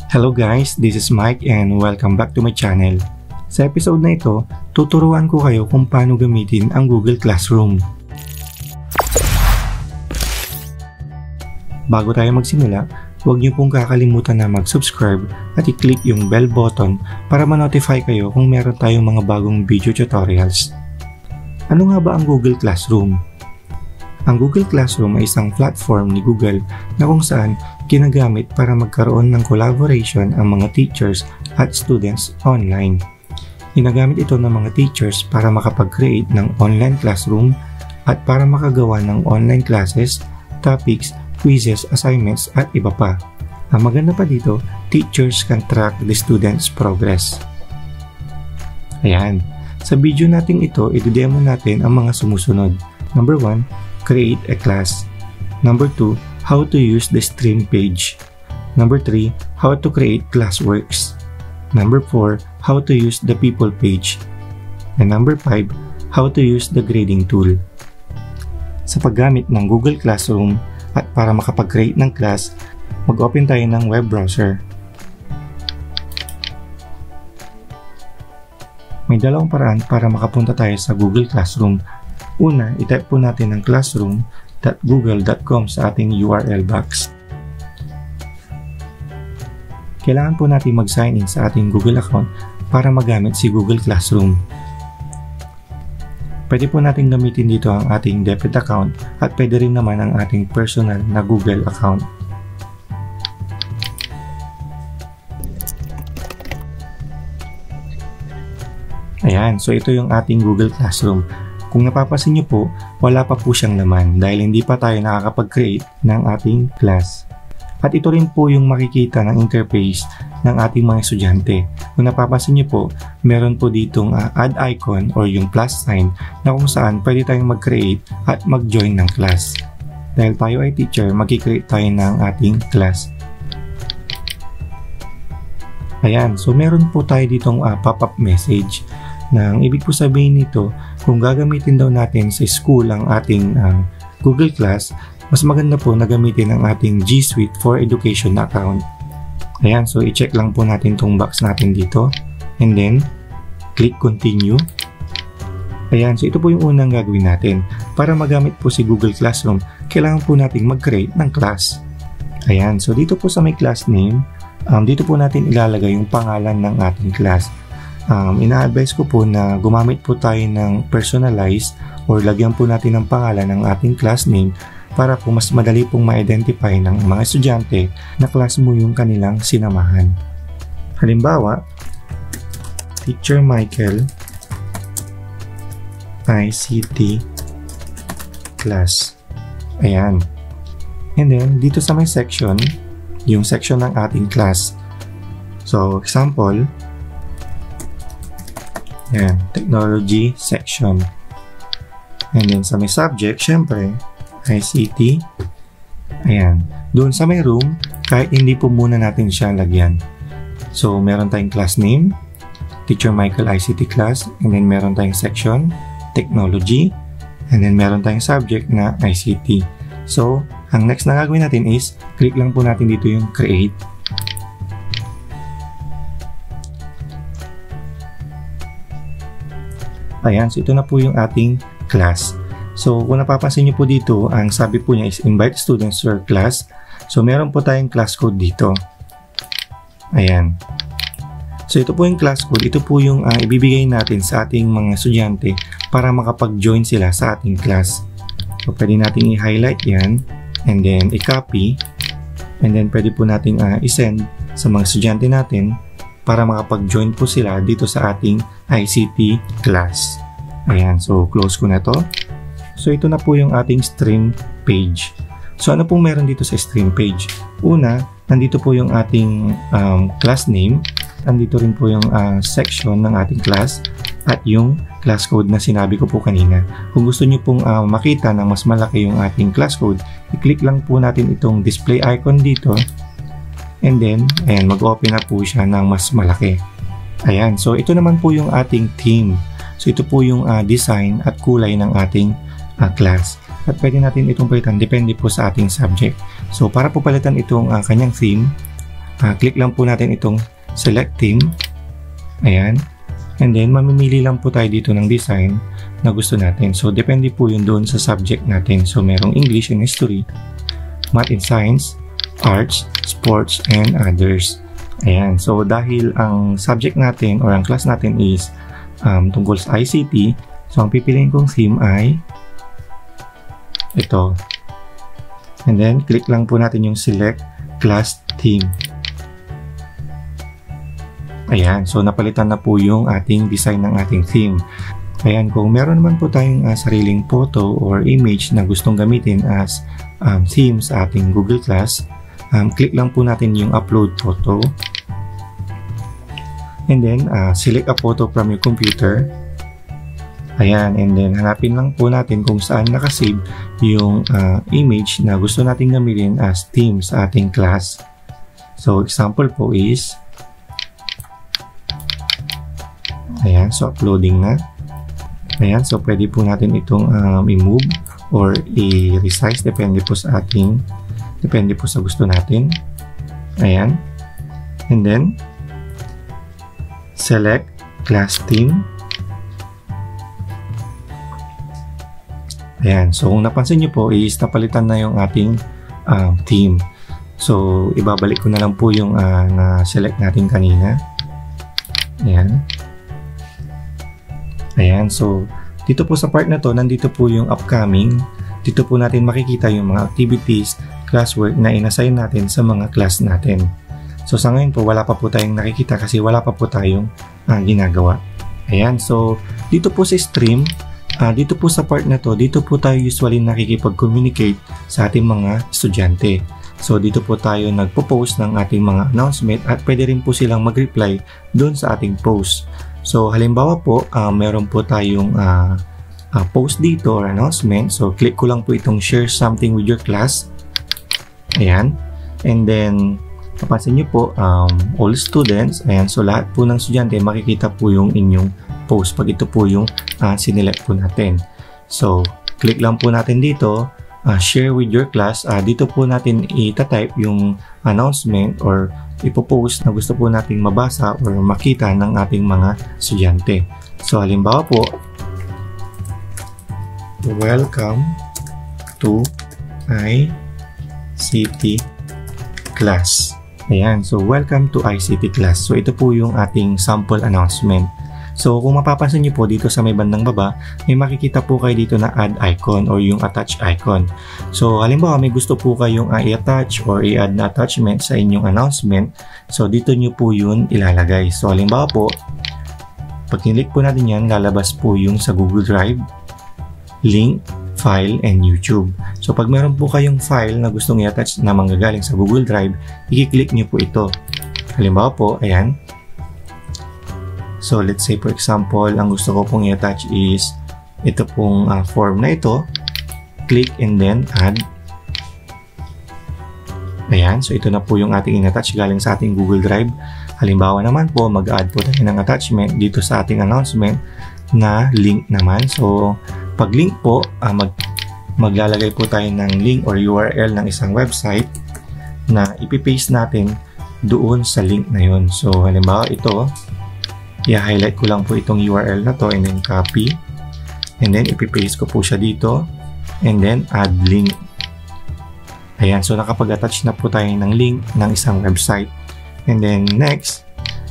Hello guys, this is Mike and welcome back to my channel. Sa episode na ito, tuturuan ko kayo kung paano gamitin ang Google Classroom. Bago tayo magsimula, huwag niyo pong kakalimutan na mag-subscribe at i-click yung bell button para ma-notify kayo kung meron tayong mga bagong video tutorials. Ano nga ba ang Google Classroom? Ang Google Classroom ay isang platform ni Google na kung saan ginagamit para magkaroon ng collaboration ang mga teachers at students online. Ginagamit ito ng mga teachers para makapag-create ng online classroom at para makagawa ng online classes, topics, quizzes, assignments at iba pa. Ang maganda pa dito, teachers can track the students' progress. Ayan, sa video natin ito, i-demo natin ang mga sumusunod. Number 1, create a class. Number 2, how to use the stream page. Number 3, how to create classworks. Number 4, how to use the people page. And number 5, how to use the grading tool. Sa paggamit ng Google Classroom at para makapag-create ng class, mag-open tayo ng web browser. May dalawang paraan para makapunta tayo sa Google Classroom. Una, itype po natin ang classroom.google.com sa ating URL box. Kailangan po natin mag-sign in sa ating Google account para magamit si Google Classroom. Pwede po natin gamitin dito ang ating debit account at pwede rin naman ang ating personal na Google account. Ayan, so ito yung ating Google Classroom. Kung napapansin nyo po, wala pa po siyang laman dahil hindi pa tayo nakakapag-create ng ating class. At ito rin po yung makikita ng interface ng ating mga estudyante. Kung napapansin nyo po, meron po ditong add icon or yung plus sign na kung saan pwede tayong mag-create at mag-join ng class. Dahil tayo ay teacher, mag-create tayo ng ating class. Ayan, so meron po tayo ditong pop-up message. Na ang ibig po sabihin nito, kung gagamitin daw natin sa school ang ating Google Class, mas maganda po na gamitin ang ating G Suite for Education account. Ayan, so i-check lang po natin tong box natin dito. And then, click continue. Ayan, so ito po yung unang gagawin natin. Para magamit po si Google Classroom, kailangan po natin mag-create ng class. Ayan, so dito po sa may class name, dito po natin ilalagay yung pangalan ng ating class. Ina-advise ko po na gumamit po tayo ng personalized or lagyan po natin ng pangalan ng ating class name para po mas madali pong ma-identify ng mga estudyante na class mo yung kanilang sinamahan. Halimbawa, Teacher Michael ICT class. Ayan. And then, dito sa may section, yung section ng ating class. So, example, ayan, technology section. And then sa may subject, syempre, ICT. Ayan. Doon sa may room, kahit hindi po muna natin siya lagyan. So, meron tayong class name, Teacher Michael ICT class. And then meron tayong section, technology. And then meron tayong subject na ICT. So, ang next na gagawin natin is, click lang po natin dito yung create. Ayan, so ito na po yung ating class. So, kung napapansin nyo po dito, ang sabi po niya is invite students to your class. So, meron po tayong class code dito. Ayan. So, ito po yung class code. Ito po yung ibibigay natin sa ating mga estudyante para makapag-join sila sa ating class. So, pwede natin i-highlight yan and then i-copy and then pwede po natin i-send sa mga estudyante natin para makapag-join po sila dito sa ating ICT class. Ayan, so close ko na to. So ito na po yung ating stream page. So ano pong meron dito sa stream page? Una, nandito po yung ating class name. Nandito rin po yung section ng ating class at yung class code na sinabi ko po kanina. Kung gusto nyo pong makita na mas malaki yung ating class code, i-click lang po natin itong display icon dito. And then, ayan, mag-open na po siya ng mas malaki. Ayan, so ito naman po yung ating theme. So ito po yung design at kulay ng ating class. At pwede natin itong palitan, depende po sa ating subject. So para po palitan itong kanyang theme, click lang po natin itong select theme. Ayan. And then, mamimili lang po tayo dito ng design na gusto natin. So, depende po yun doon sa subject natin. So, merong English and History, Math and Science, Arts, Sports, and others. Ayan. So, dahil ang subject natin or ang class natin is tungkol sa ICT, so, ang pipiliin kong theme ay ito. And then, click lang po natin yung Select Class Theme. Ayan, so napalitan na po yung ating design ng ating theme. Ayan, kung meron naman po tayong sariling photo or image na gustong gamitin as theme sa ating Google Class, click lang po natin yung upload photo. And then, select a photo from your computer. Ayan, and then hanapin lang po natin kung saan nakasave yung image na gusto natin gamitin as theme sa ating class. So, example po is ayan, so uploading na. Ayan, so pwede po natin itong i-move or i-resize depende po sa gusto natin. Ayan. And then, select class theme. Ayan, so kung napansin nyo po is napalitan na yung ating theme. So, ibabalik ko na lang po yung na-select natin kanina. Ayan. Ayan, so dito po sa part na to, nandito po yung upcoming. Dito po natin makikita yung mga activities, classwork na inassign natin sa mga class natin. So sa ngayon po, wala pa po tayong nakikita kasi wala pa po tayong ginagawa. Ayan, so dito po sa stream, dito po sa part na to, dito po tayo usually nakikipag-communicate sa ating mga estudyante. So dito po tayo nagpo-post ng ating mga announcement at pwede rin po silang mag-reply doon sa ating post. So, halimbawa po, meron po tayong post dito or announcement. So, click ko lang po itong share something with your class. Ayan. And then, napansin nyo po, all students. Ayan. So, lahat po ng estudyante, makikita po yung inyong post pag ito po yung sinelect po natin. So, click lang po natin dito, share with your class. Dito po natin itatype yung announcement or ipopost na gusto po nating mabasa or makita ng ating mga estudyante. So, halimbawa po, welcome to ICT class. Ayan, so welcome to ICT class. So, ito po yung ating sample announcement. So, kung mapapansin niyo po dito sa may bandang baba, may makikita po kayo dito na add icon or yung attach icon. So, halimbawa may gusto po kayong i-attach or i-add na attachment sa inyong announcement. So, dito niyo po yun ilalagay. So, halimbawa po, pag click po natin yan, lalabas po yung sa Google Drive, link, file, and YouTube. So, pag meron po kayong file na gustong i-attach na manggagaling sa Google Drive, i-click niyo po ito. Halimbawa po, ayan. So, let's say for example, ang gusto ko pong i-attach is ito pong form na ito. Click and then add. Ayan, so ito na po yung ating in-attach galing sa ating Google Drive. Halimbawa naman po, mag-add po tayo ng attachment dito sa ating announcement na link naman. So, pag link po, maglalagay po tayo ng link or URL ng isang website na ipipaste natin doon sa link na yun. So, halimbawa ito, i-highlight ko lang po itong URL na to and then copy and then ipipaste ko po siya dito and then add link. Ayan, so nakapag-attach na po tayo ng link ng isang website. And then next,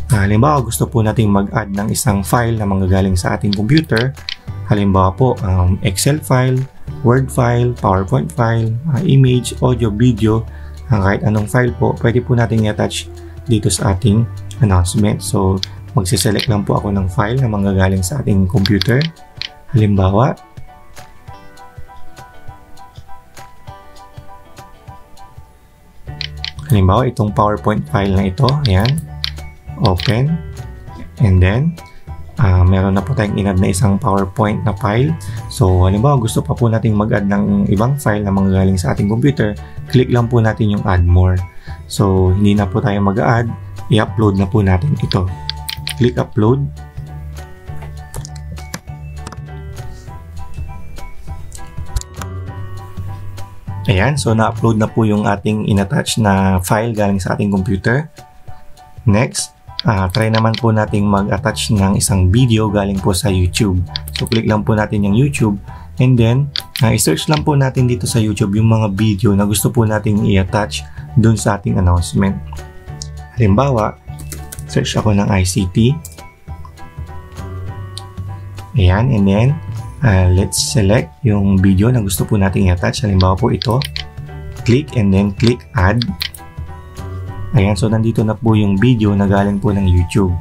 halimbawa gusto po nating mag-add ng isang file na manggagaling sa ating computer. Halimbawa po, Excel file, Word file, PowerPoint file, image, audio, video, kahit anong file po, pwede po nating i-attach dito sa ating announcement. So, magsiselect lang po ako ng file na manggagaling sa ating computer. Halimbawa, itong PowerPoint file na ito. Ayan. Open. And then, meron na po tayong in-add na isang PowerPoint na file. So, halimbawa, gusto pa po nating mag-add ng ibang file na manggagaling sa ating computer. Click lang po natin yung Add More. So, hindi na po tayo mag-add. I-upload na po natin ito. Click upload. Ayan, so na-upload na po yung ating in-attach na file galing sa ating computer. Next, try naman po nating mag-attach ng isang video galing po sa YouTube. So, click lang po natin yung YouTube and then, i-search lang po natin dito sa YouTube yung mga video na gusto po nating i-attach dun sa ating announcement. Halimbawa, search ako ng ICT. Ayan, and then, let's select yung video na gusto po nating i-attach. Halimbawa po ito. Click and then click Add. Ayan, so nandito na po yung video na galing po ng YouTube.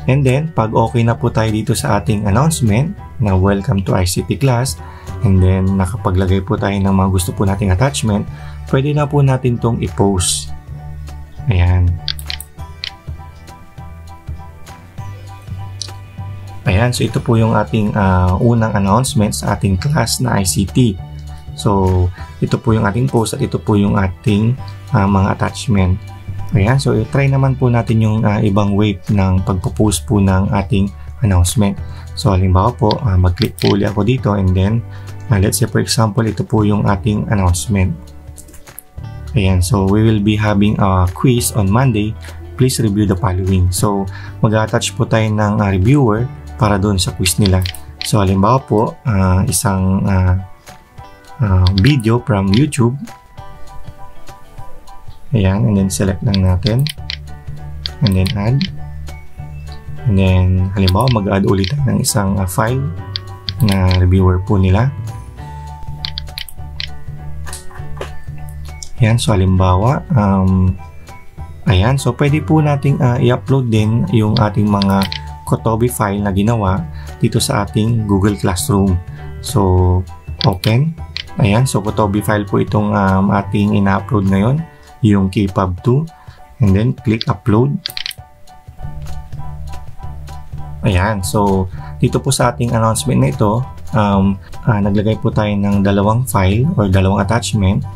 And then, pag okay na po tayo dito sa ating announcement na welcome to ICT class, and then nakapaglagay po tayo ng mga gusto po nating attachment, pwede na po natin tong i-post. Ayan. Ayan, so ito po yung ating unang announcement sa ating class na ICT. So, ito po yung ating post at ito po yung ating mga attachment. Ayan, so try naman po natin yung ibang way ng pagpo-post po ng ating announcement. So, halimbawa po, mag-click po ulit ako dito and then, let's say for example, ito po yung ating announcement. Ayan, so we will be having a quiz on Monday. Please review the following. So, mag-attach po tayo ng reviewer para doon sa quiz nila. So, halimbawa po, isang video from YouTube. Ayan, and then select lang natin. And then add. And then, halimbawa, mag-add ulit tayo ng isang file na reviewer po nila. Ayan, so halimbawa, ayan, so pwede po nating i-upload din yung ating mga Kotobi file na ginawa dito sa ating Google Classroom. So, open. Ayan, so Kotobi file po itong ating ina-upload ngayon, yung KPUB 2. And then, click upload. Ayan, so dito po sa ating announcement na ito, naglagay po tayo ng dalawang file or dalawang attachment,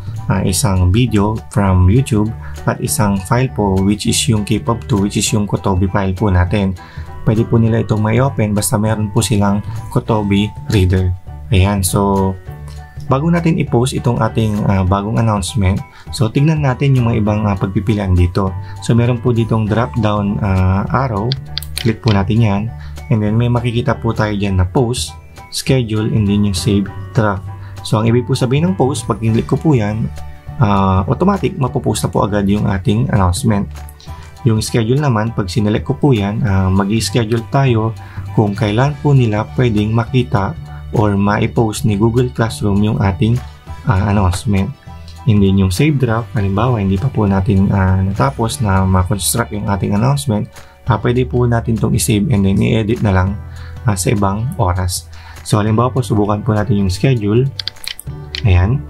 isang video from YouTube at isang file po which is yung KPUB 2, which is yung Kotobi file po natin. Pwede po nila itong may open basta meron po silang Kotobi reader. Ayan, so bago natin i-post itong ating bagong announcement, so tignan natin yung mga ibang pagpipilian dito. So meron po ditong drop down arrow, click po natin yan, and then may makikita po tayo dyan na post, schedule, and then yung save draft. So ang ibig po sabihin ng post, pag click ko po yan, automatic mapopost na po agad yung ating announcement. Yung schedule naman, pag sinelect ko po yan, mag-i-schedule tayo kung kailan po nila pwedeng makita or ma-post ni Google Classroom yung ating announcement. And then yung save draft, halimbawa hindi pa po natin natapos na ma-construct yung ating announcement, pwede po natin itong i-save and then i-edit na lang sa ibang oras. So halimbawa po, subukan po natin yung schedule. Ayan.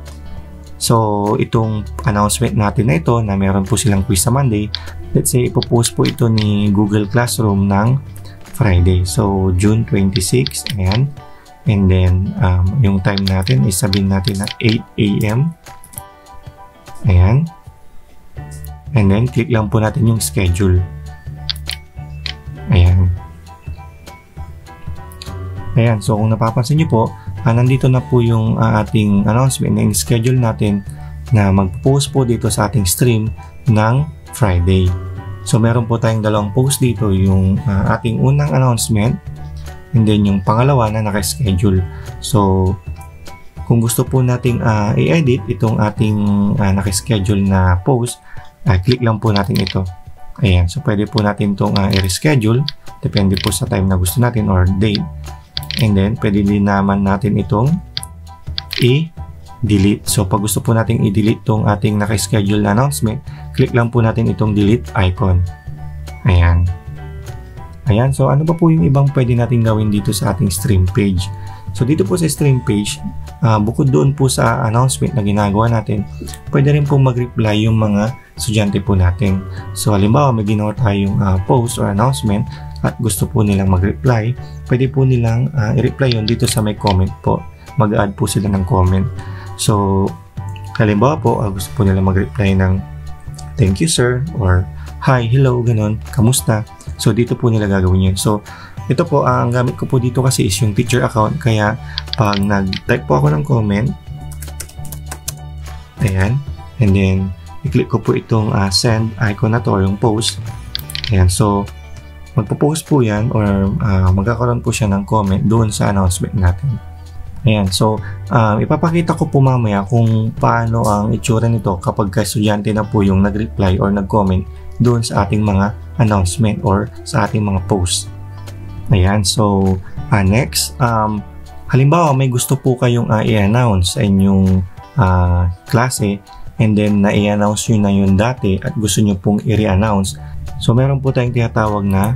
So itong announcement natin na ito na meron po silang quiz sa Monday, let's say ipopost po ito ni Google Classroom ng Friday. So June 26, ayan. And then, yung time natin is sabihin natin na 8 AM. Ayan. And then, click lang po natin yung schedule. Ayan. Ayan. So, kung napapansin nyo po, nandito na po yung ating announcement na in-schedule natin na mag-post po dito sa ating stream ng Friday. So, meron po tayong dalawang post dito. Yung ating unang announcement and then yung pangalawa na naka-schedule. So, kung gusto po nating i-edit itong ating naka-schedule na post, click lang po natin ito. Ayan. So, pwede po natin itong i-reschedule. Depende po sa time na gusto natin or date. And then, pwede din naman natin itong i-delete. So, pag gusto po nating i-delete itong ating naka-schedule na announcement, click lang po natin itong delete icon. Ayan. Ayan, so ano pa po yung ibang pwede natin gawin dito sa ating stream page? So dito po sa stream page, bukod doon po sa announcement na ginagawa natin, pwede rin po mag-reply yung mga estudyante po natin. So halimbawa may ginawa tayong post or announcement at gusto po nilang mag-reply, pwede po nilang i-reply yun dito sa may comment po. Mag-add po sila ng comment. So halimbawa po, gusto po nilang mag-reply ng thank you sir or hi, hello, ganun, kamusta? So, dito po nila gagawin yun. So, ito po, ang gamit ko po dito kasi is yung teacher account. Kaya, pag nag-type po ako ng comment, ayan, and then, i-click ko po itong send icon na to or yung post, Ayan, so magpo-post po yan or magkakaroon po siya ng comment doon sa announcement natin. Ayan, so ipapakita ko po mamaya kung paano ang itsura nito kapag estudyante na po yung nag-reply or nag-comment doon sa ating mga announcement or sa ating mga post. Ayan, so next, halimbawa may gusto po kayong i-announce sa inyong klase and then na-i-announce nyo na yun dati at gusto nyo pong i-re-announce. So meron po tayong tinatawag na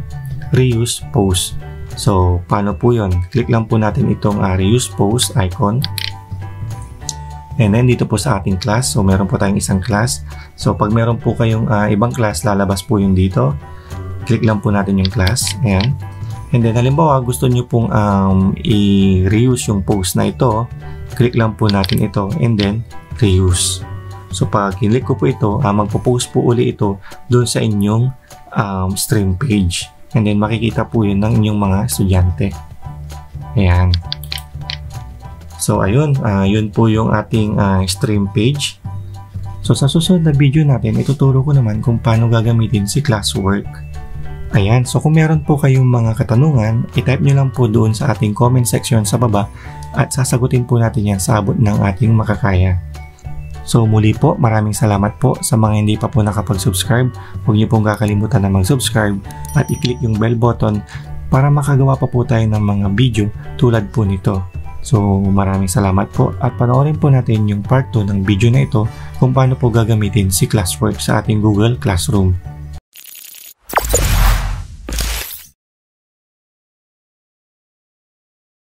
reuse post. So paano po yun? Click lang po natin itong reuse post icon. And then dito po sa ating class, so meron po tayong isang class. So pag meron po kayong ibang class, lalabas po yun dito. Click lang po natin yung class. Ayan. And then halimbawa gusto nyo pong i-reuse yung post na ito, click lang po natin ito and then reuse. So pag click ko po ito, magpo-post po uli ito doon sa inyong stream page. And then makikita po yun ng inyong mga estudyante. Ayan. So ayun, yun po yung ating stream page. So sa susunod na video natin, ituturo ko naman kung paano gagamitin si Classwork. Ayan, so kung meron po kayong mga katanungan, i-type nyo lang po doon sa ating comment section sa baba at sasagutin po natin yan sa abot ng ating makakaya. So muli po, maraming salamat po sa mga hindi pa po nakapag-subscribe. Huwag niyo pong kakalimutan na mag-subscribe at i-click yung bell button para makagawa pa po tayo ng mga video tulad po nito. So maraming salamat po at panoorin po natin yung part 2 ng video na ito kung paano po gagamitin si Classwork sa ating Google Classroom.